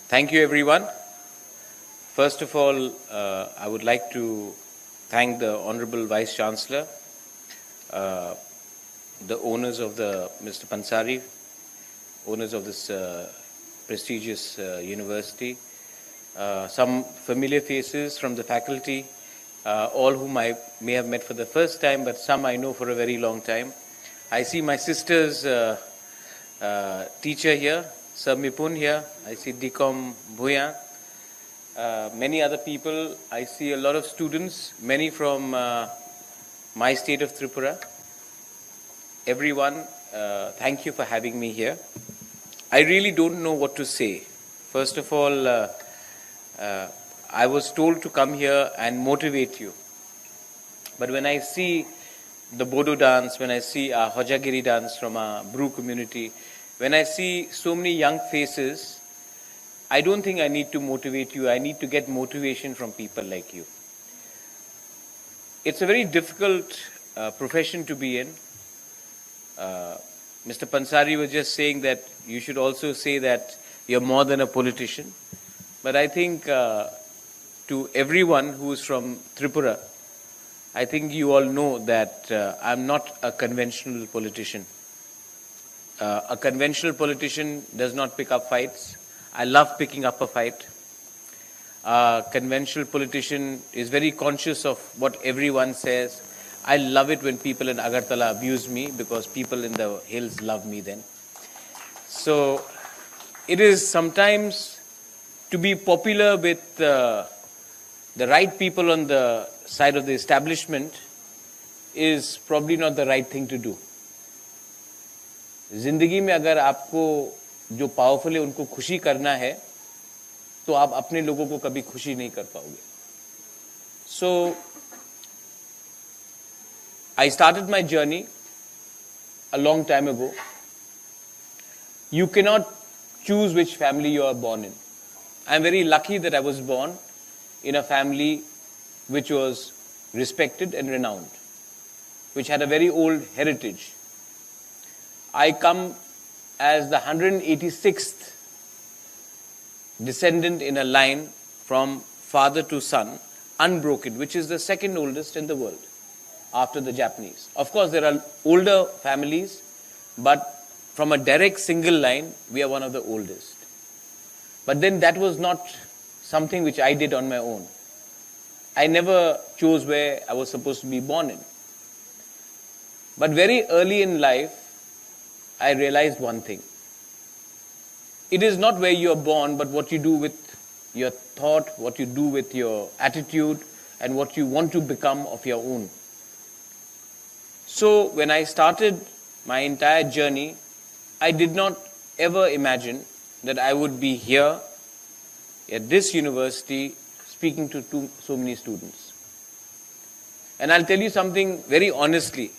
Thank you, everyone. First of all, I would like to thank the Honorable Vice Chancellor, the owners of Mr. Pansari, owners of this prestigious university, some familiar faces from the faculty, all whom I may have met for the first time, but some I know for a very long time. I see my sister's teacher here, Sir Mipun here. I see Dikom Bhuya. Many other people. I see a lot of students, many from my state of Tripura. Everyone, thank you for having me here. I really don't know what to say. First of all, I was told to come here and motivate you. But when I see the Bodo dance, when I see our Hojagiri dance from our Bru community, when I see so many young faces, I don't think I need to motivate you. I need to get motivation from people like you. It's a very difficult profession to be in. Mr. Pansari was just saying that you should also say that you're more than a politician. But I think to everyone who is from Tripura, I think you all know that I'm not a conventional politician. A conventional politician does not pick up fights. I love picking up a fight. A conventional politician is very conscious of what everyone says. I love it when people in Agartala abuse me because people in the hills love me then. So it is sometimes to be popular with the right people on the side of the establishment is probably not the right thing to do. जिंदगी में अगर आपको जो powerful है उनको खुशी करना है तो आप अपने लोगों को कभी खुशी नहीं कर पाओगे. So I started my journey a long time ago. You cannot choose which family you are born in. I'm very lucky that I was born in a family which was respected and renowned, which had a very old heritage. I come as the 186th descendant in a line from father to son, unbroken, which is the second oldest in the world after the Japanese. Of course, there are older families, but from a direct single line, we are one of the oldest. But then that was not something which I did on my own. I never chose where I was supposed to be born in. But very early in life, I realized one thing. It is not where you are born, but what you do with your thought, what you do with your attitude, and what you want to become of your own. So when I started my entire journey, I did not ever imagine that I would be here at this university speaking to so many students. And I'll tell you something very honestly.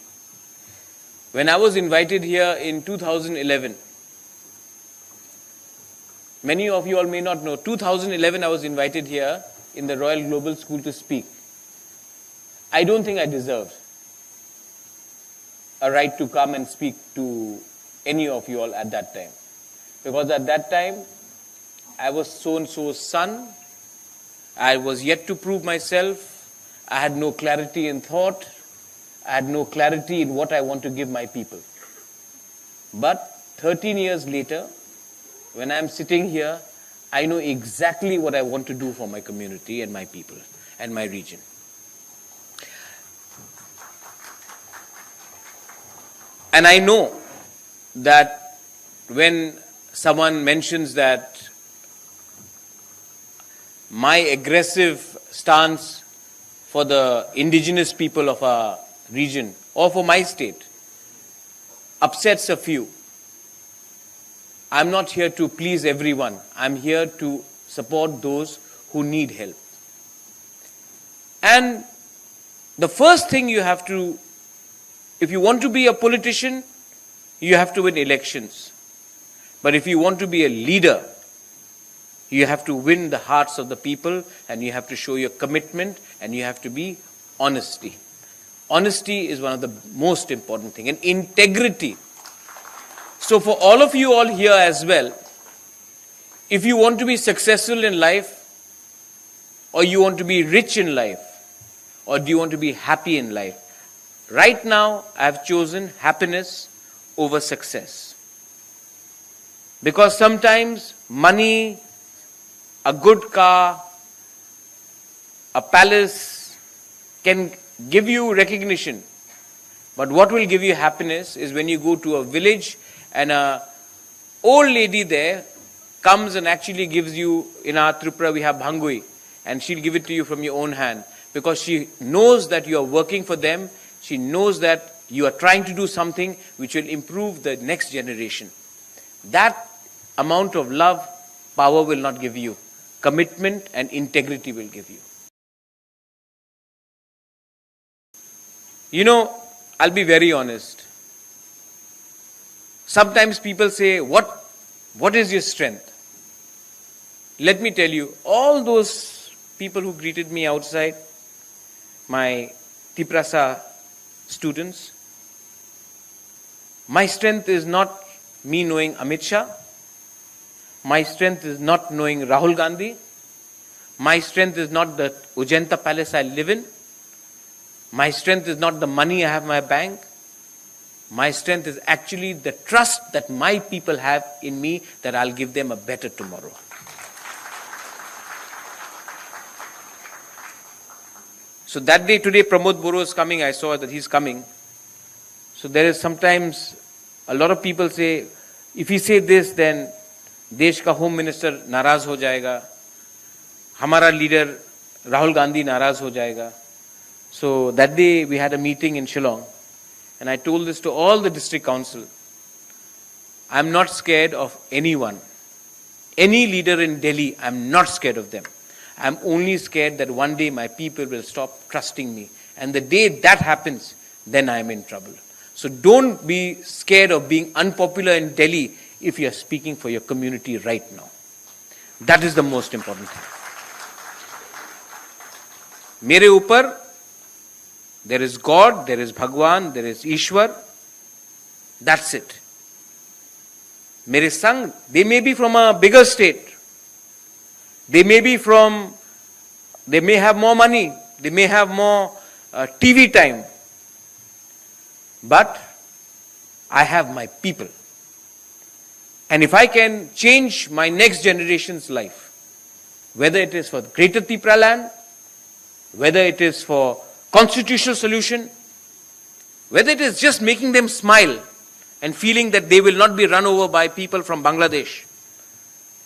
When I was invited here in 2011, many of you all may not know, 2011 I was invited here in the Royal Global School to speak. I don't think I deserved a right to come and speak to any of you all at that time. Because at that time, I was so-and-so's son. I was yet to prove myself. I had no clarity in thought. I had no clarity in what I want to give my people. But 13 years later, when I'm sitting here, I know exactly what I want to do for my community and my people and my region. And I know that when someone mentions that my aggressive stance for the indigenous people of our region or for my state upsets a few, I'm not here to please everyone. I'm here to support those who need help. And the first thing you have to, if you want to be a politician, you have to win elections. But if you want to be a leader, you have to win the hearts of the people, and you have to show your commitment, and you have to be honesty. Honesty is one of the most important things, and integrity. So for all of you all here as well, if you want to be successful in life, or you want to be rich in life, or do you want to be happy in life? Right now, I have chosen happiness over success. Because sometimes money, a good car, a palace can give you recognition. But what will give you happiness is when you go to a village and an old lady there comes and actually gives you, in our Tripura we have bhangui, and she'll give it to you from your own hand. Because she knows that you are working for them, she knows that you are trying to do something which will improve the next generation. That amount of love, power will not give you. Commitment and integrity will give you. You know, I'll be very honest. Sometimes people say, what is your strength? Let me tell you, all those people who greeted me outside, my Tiprasa students, my strength is not me knowing Amit Shah. My strength is not knowing Rahul Gandhi. My strength is not the Ujanta palace I live in. My strength is not the money I have in my bank. My strength is actually the trust that my people have in me, that I'll give them a better tomorrow. So that day, today, Pramod Boro is coming. I saw that he's coming. So there is sometimes, a lot of people say, if he say this, then देश का home minister नाराज हो जाएगा, हमारा leader Rahul Gandhi नाराज हो जाएगा. So that day we had a meeting in Shillong, and I told this to all the district council. I'm not scared of anyone. Any leader in Delhi, I'm not scared of them. I'm only scared that one day my people will stop trusting me. And the day that happens, then I'm in trouble. So don't be scared of being unpopular in Delhi if you are speaking for your community right now. That is the most important thing. मेरे ऊपर, there is God, there is Bhagwan, there is Ishwar. That's it. मेरे संग, they may be from a bigger state. They may have more money. They may have more TV time. But I have my people. And if I can change my next generation's life, whether it is for Greater Tripura land, whether it is for constitutional solution, whether it is just making them smile and feeling that they will not be run over by people from Bangladesh,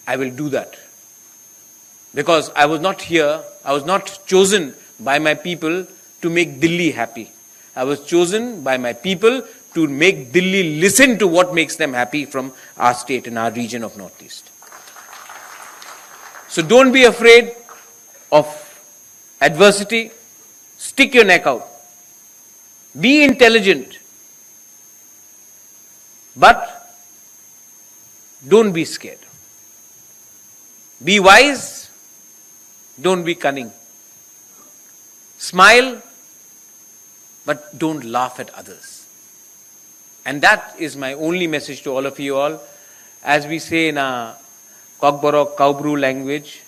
I will do that. Because I was not here, I was not chosen by my people to make Delhi happy. I was chosen by my people to make Delhi listen to what makes them happy from our state and our region of Northeast. So don't be afraid of adversity. Stick your neck out. Be intelligent. But don't be scared. Be wise. Don't be cunning. Smile, but don't laugh at others. And that is my only message to all of you all. As we say in our Kokborok Kaubru language,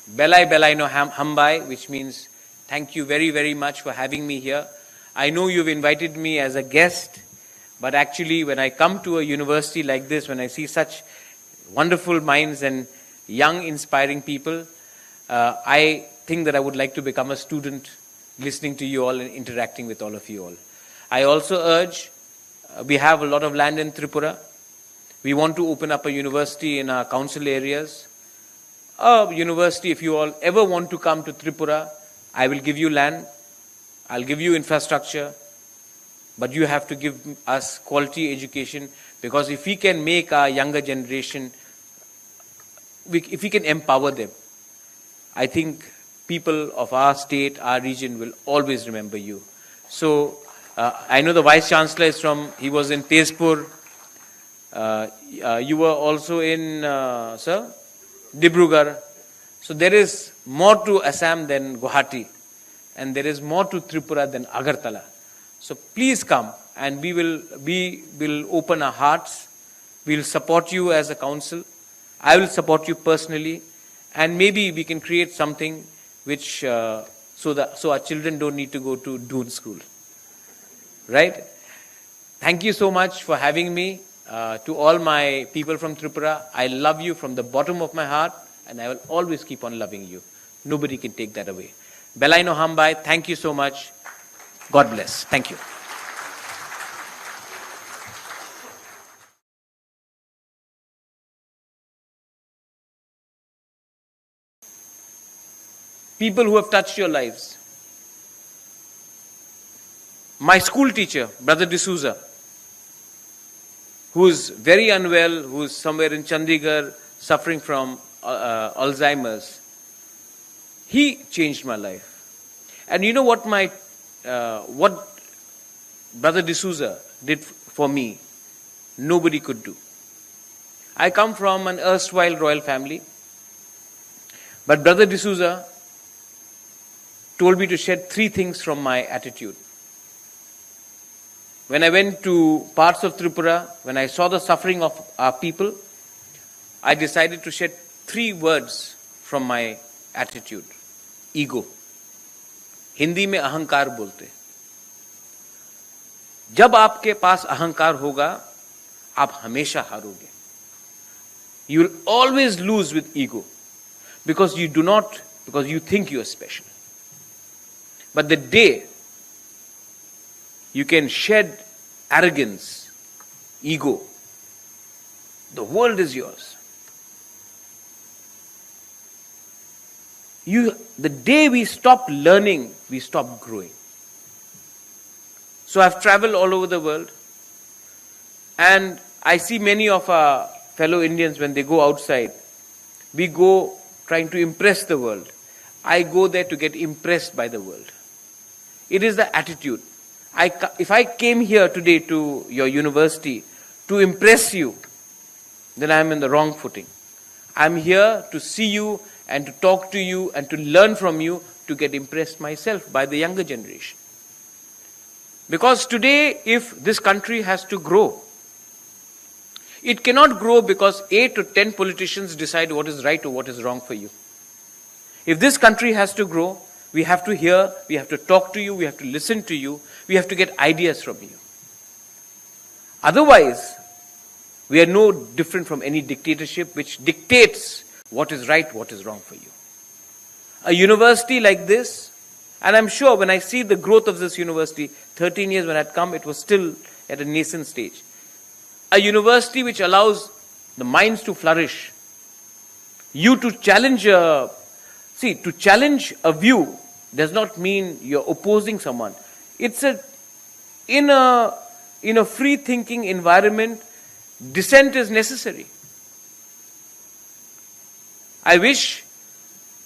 Belai Belai no Hambai, which means thank you very, very much for having me here. I know you've invited me as a guest, but actually when I come to a university like this, when I see such wonderful minds and young, inspiring people, I think that I would like to become a student listening to you all and interacting with all of you all. I also urge, we have a lot of land in Tripura. We want to open up a university in our council areas. A university, if you all ever want to come to Tripura, I will give you land, I'll give you infrastructure, but you have to give us quality education, because if we can make our younger generation, if we can empower them, I think people of our state, our region will always remember you. So, I know the Vice Chancellor is he was in Tezpur. You were also in, sir? Dibrugarh. So there is more to Assam than Guwahati. And there is more to Tripura than Agartala. So please come, and we will open our hearts. We will support you as a council. I will support you personally, and maybe we can create something which so our children don't need to go to Doon school. Right? Thank you so much for having me. To all my people from Tripura, I love you from the bottom of my heart, and I will always keep on loving you. Nobody can take that away. Belai no Hambai, thank you so much. God bless. Thank you. People who have touched your lives. My school teacher, Brother D'Souza, who is very unwell, who is somewhere in Chandigarh suffering from Alzheimer's, he changed my life. And you know what what Brother D'Souza did for me? Nobody could do. I come from an erstwhile royal family, but Brother D'Souza told me to shed 3 things from my attitude. When I went to parts of Tripura, when I saw the suffering of our people, I decided to shed 3 words from my attitude. Ego. Hindi में अहंकार बोलते. जब आपके पास अहंकार होगा, आप हमेशा हारोगे. You will always lose with ego because you think you are special. But the day you can shed arrogance, ego, the world is yours. The day we stop learning, we stop growing. So I've traveled all over the world, and I see many of our fellow Indians when they go outside. We go trying to impress the world. I go there to get impressed by the world. It is the attitude. If I came here today to your university to impress you, then I am in the wrong footing. I am here to see you and to talk to you and to learn from you to get impressed myself by the younger generation. Because today, if this country has to grow, it cannot grow because 8 to 10 politicians decide what is right or what is wrong for you. If this country has to grow, we have to hear, we have to talk to you, we have to listen to you, we have to get ideas from you. Otherwise, we are no different from any dictatorship which dictates what is right, what is wrong for you. A university like this, and I'm sure when I see the growth of this university, 13 years when I had come, it was still at a nascent stage. A university which allows the minds to flourish, you to challenge to challenge a view does not mean you're opposing someone. It's in a free thinking environment, dissent is necessary. I wish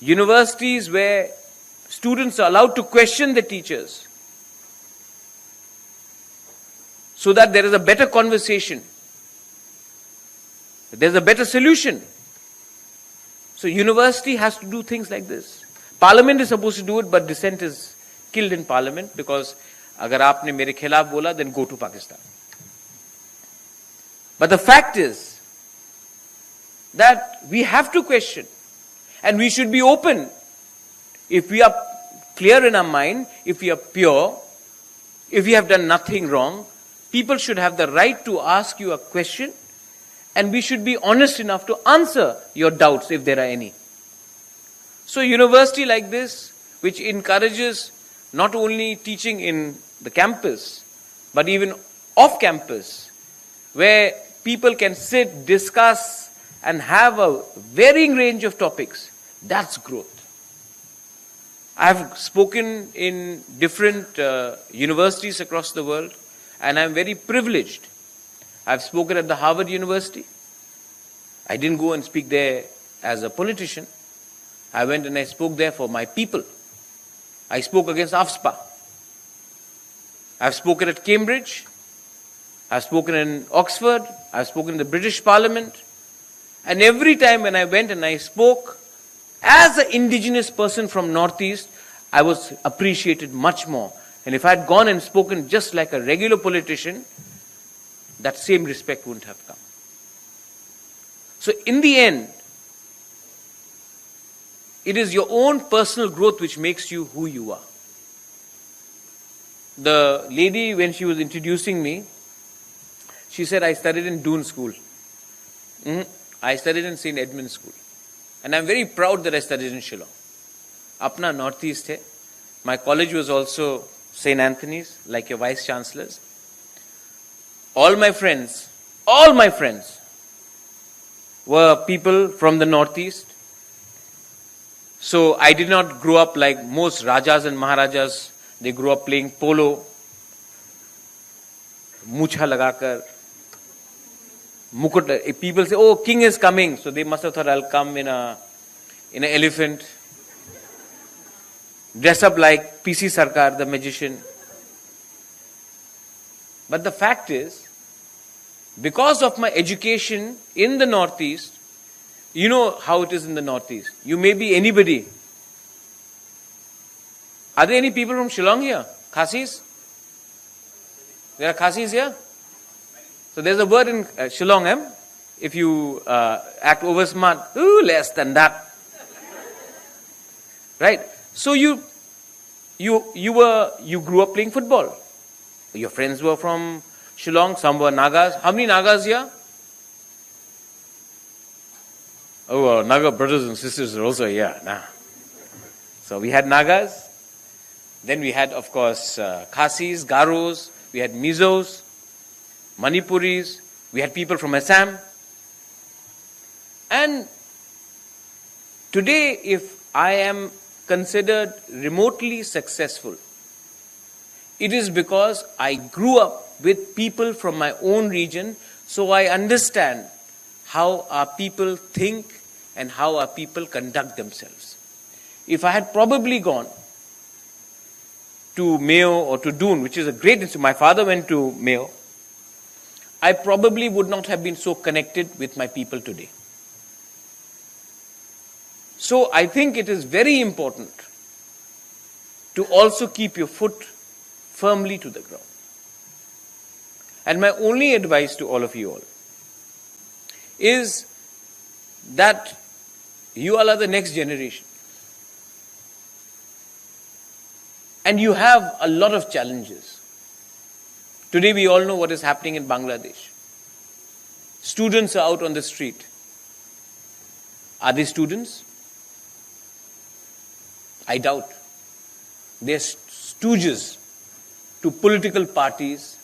universities where students are allowed to question the teachers so that there is a better conversation, there's a better solution. So university has to do things like this. Parliament is supposed to do it, but dissent is killed in parliament because agar aapne mere khilaf bola, then go to Pakistan. But the fact is that we have to question, and we should be open. If we are clear in our mind, if we are pure, if we have done nothing wrong, people should have the right to ask you a question, and we should be honest enough to answer your doubts if there are any. So university like this, which encourages not only teaching in the campus, but even off campus, where people can sit, discuss, and have a varying range of topics, that's growth. I have spoken in different universities across the world, and I'm very privileged. I've spoken at the Harvard University. I didn't go and speak there as a politician. I went and I spoke there for my people. I spoke against AFSPA. I've spoken at Cambridge. I've spoken in Oxford. I've spoken in the British Parliament. And every time when I went and I spoke, as an indigenous person from Northeast, I was appreciated much more. And if I had gone and spoken just like a regular politician, that same respect wouldn't have come. So in the end, it is your own personal growth which makes you who you are. The lady, when she was introducing me, she said, I studied in Doon School. I studied in St. Edmund's School. And I'm very proud that I studied in Shillong. Apna Northeast hai. My college was also St. Anthony's, like your Vice Chancellors. All my friends were people from the Northeast. So I did not grow up like most Rajas and Maharajas. They grew up playing polo, mucha lagakar, mukut. If people say, oh, king is coming, so they must have thought I'll come in an elephant, dress up like PC Sarkar, the magician. But the fact is, because of my education in the Northeast, you know how it is in the Northeast. You may be anybody. Are there any people from Shillong here? Khasis? There are Khasis here? So there's a word in Shillong, if you act over smart, ooh, less than that. Right? So you grew up playing football. Your friends were from Shillong, some were Nagas. How many Nagas here? Oh, Naga brothers and sisters are also here. Nah. So we had Nagas. Then we had, of course, Khasis, Garos. We had Mizos, Manipuris. We had people from Assam. And today, if I am considered remotely successful, it is because I grew up with people from my own region, so I understand how our people think and how our people conduct themselves. If I had probably gone to Mayo or to Doon, which is a great institute, my father went to Mayo, I probably would not have been so connected with my people today. So I think it is very important to also keep your foot firmly to the ground. And my only advice to all of you all is that you all are the next generation. And you have a lot of challenges. Today we all know what is happening in Bangladesh. Students are out on the street. Are they students? I doubt. They are stooges to political parties.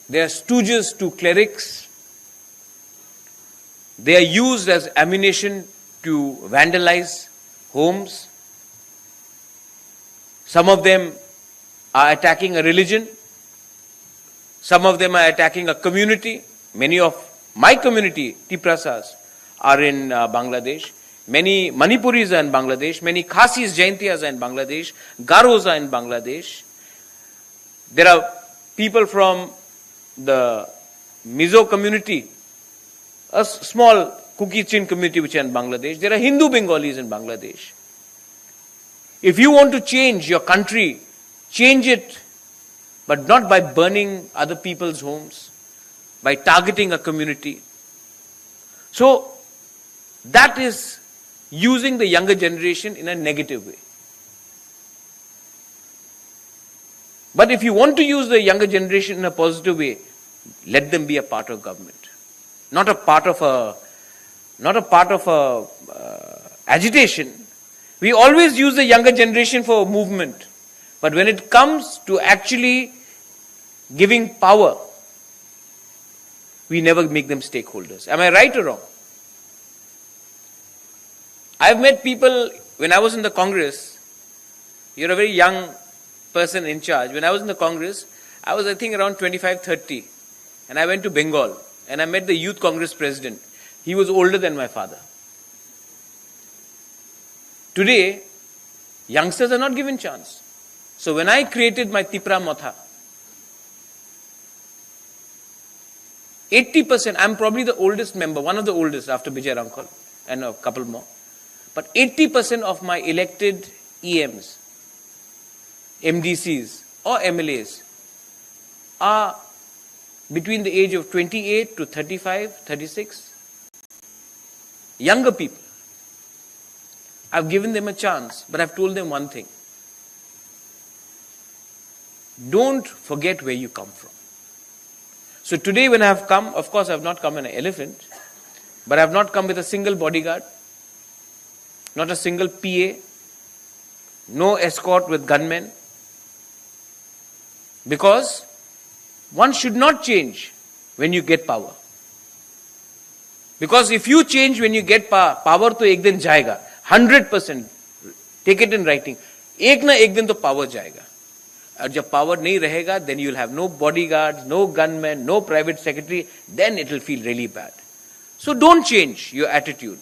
They are stooges to clerics. They are used as ammunition to vandalize homes. Some of them are attacking a religion. Some of them are attacking a community. Many of my community, Tiprasas, are in Bangladesh. Many Manipuris are in Bangladesh. Many Khasis, Jaintiyas are in Bangladesh. Garos are in Bangladesh. There are people from the Mizo community, a small Kuki-Chin community which are in Bangladesh. There are Hindu Bengalis in Bangladesh. If you want to change your country, change it, but not by burning other people's homes, by targeting a community. So, that is using the younger generation in a negative way. But if you want to use the younger generation in a positive way, let them be a part of government. Not a part of agitation. We always use the younger generation for a movement. But when it comes to actually giving power, we never make them stakeholders. Am I right or wrong? I've met people, when I was in the Congress, you're a very young person in charge. When I was in the Congress, I was I think around 25, 30. And I went to Bengal and I met the Youth Congress president. He was older than my father. Today, youngsters are not given chance. So when I created my Tipra Matha, 80%, I'm probably the oldest member, one of the oldest after Vijay Rankal and a couple more. But 80% of my elected EMs, MDCs or MLAs are between the age of 28 to 35, 36. younger people. I've given them a chance, but I've told them one thing. Don't forget where you come from. So today when I have come, of course I have not come on an elephant, but I have not come with a single bodyguard, not a single PA, no escort with gunmen. Because one should not change when you get power. Because if you change when you get power to ek din jayega, 100%, take it in writing, ek na ek din to power jayega. And jab power nahi rahega, then you'll have no bodyguards, no gunmen, no private secretary, then it will feel really bad. So don't change your attitude.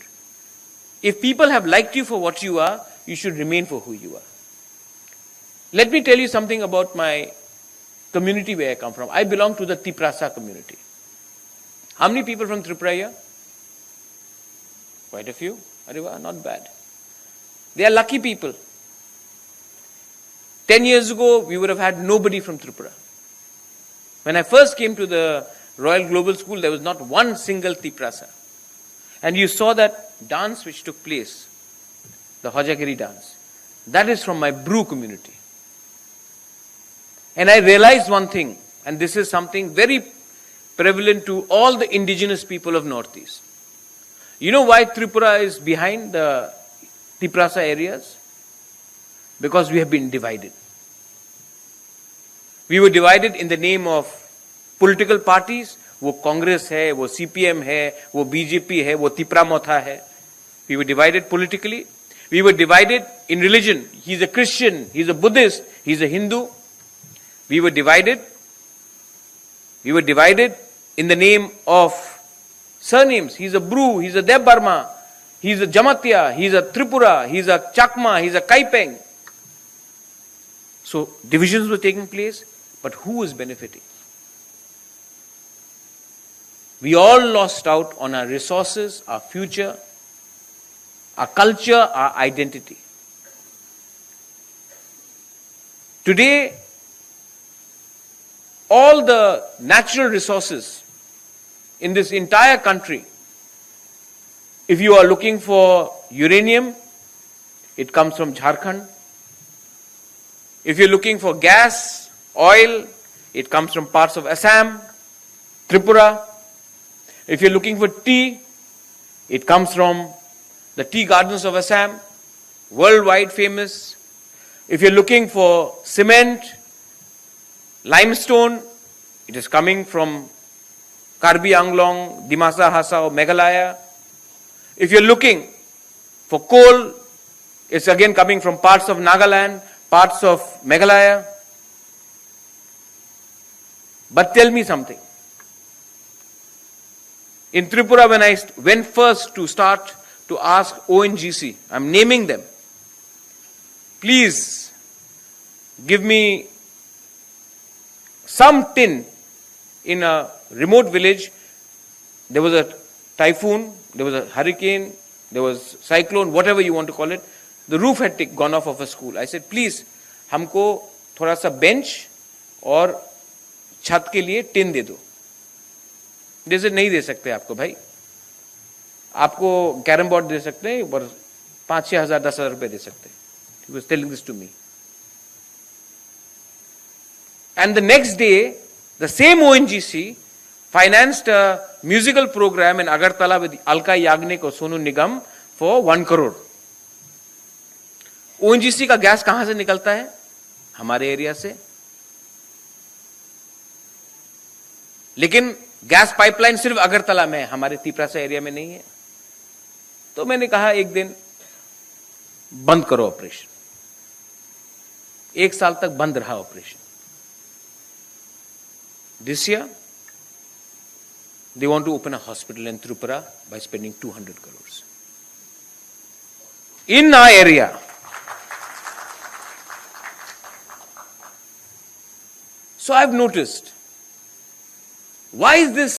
If people have liked you for what you are, you should remain for who you are. Let me tell you something about my community where I come from. I belong to the Tiprasa community. How many people from Tripura here? Quite a few. Ariwa, not bad. They are lucky people. 10 years ago, we would have had nobody from Tripura. When I first came to the Royal Global School, there was not one single Tiprasa. And you saw that dance which took place, the Hojagiri dance. That is from my Bru community. And I realized one thing, and this is something very prevalent to all the indigenous people of Northeast. You know why Tripura is behind the Tiprasa areas? Because we have been divided. We were divided in the name of political parties. वो कांग्रेस है, वो CPM है, वो BJP है, वो तिपरा मोथा है. We were divided politically. We were divided in religion. He's a Christian, he's a Buddhist, he's a Hindu. We were divided. We were divided in the name of surnames. He's a Bru, he's a Deb Barma, he's a Jamatia, he's a Tripura, he's a Chakma, he's a Kaipeng. So divisions were taking place, but who was benefiting? We all lost out on our resources, our future, our culture, our identity. Today, all the natural resources in this entire country, if you are looking for uranium, it comes from Jharkhand. If you're looking for gas, oil, it comes from parts of Assam, Tripura. If you're looking for tea, it comes from the tea gardens of Assam, worldwide famous. If you're looking for cement, limestone, it is coming from Karbi Anglong, Dimasa Hasa or Meghalaya. If you're looking for coal, it's again coming from parts of Nagaland, parts of Meghalaya. But tell me something. In Tripura, when I went first to start to ask ONGC, I'm naming them, please give me some tin in a remote village. There was a typhoon, there was a hurricane, there was cyclone, whatever you want to call it. The roof had gone off of a school. I said, please, हमको थोड़ा सा bench और छत के लिए tin दे दो. जैसे नहीं दे सकते आपको भाई, आपको कैरम बोर्ड दे सकते हैं और 5-6 हजार 10 हजार रुपए दे सकते हैं. He was telling this to me. And the next day, the same ONGC financed a musical program in Agartala with Alka Yagnik or Sonu Nigam for 1 crore. ONGC का गैस कहां से निकलता है? हमारे एरिया से. लेकिन गैस पाइपलाइन सिर्फ अगरतला में है, हमारे तिपरासा एरिया में नहीं है. तो मैंने कहा एक दिन बंद करो ऑपरेशन. 1 साल तक बंद रहा operation. This year, they want to open a hospital in Tripura by spending 200 crores. In our area. So I've noticed, why is this